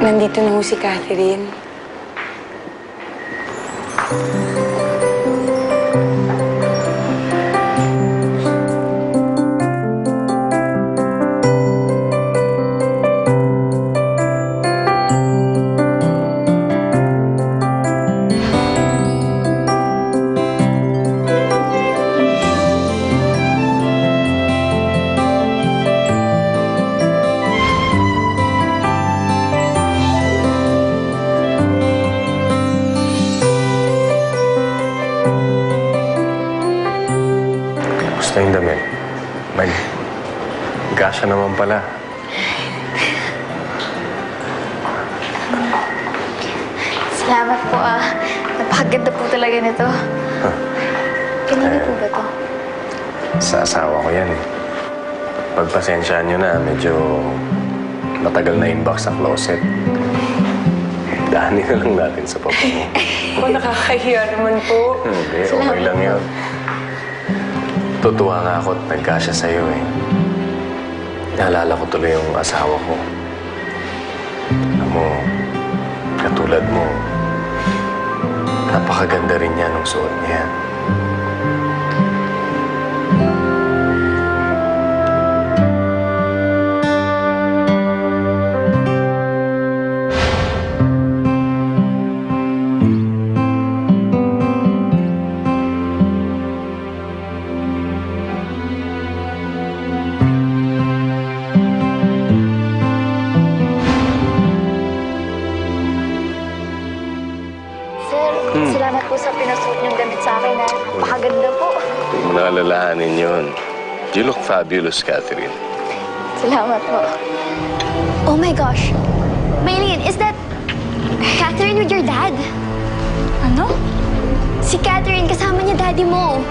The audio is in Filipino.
Nandito na ho si Catherine. Gusto yung damit. Gasya naman pala. Salamat po Napakaganda po talaga nito. Kanina po ba to? Sa asawa ko yan eh. Pagpasensyaan nyo na, medyo matagal na inbox sa closet. Daanin na lang natin sa papa mo. Ako, nakakahiya naman po. Hindi, okay lang yun. Tutuwa nga ako at nagkasya sa'yo eh. Naalala ko tuloy yung asawa ko. Alam mo, katulad mo, napakaganda rin niya nung suot niya. Sir, salamat po sa pinasuot niyong gamit sa akin Napakaganda po. Huwag mo na alalahanin yun. You look fabulous, Catherine. Salamat po. Oh my gosh. Maylene, is that Catherine with your dad? Ano? Si Catherine, kasama niya daddy mo.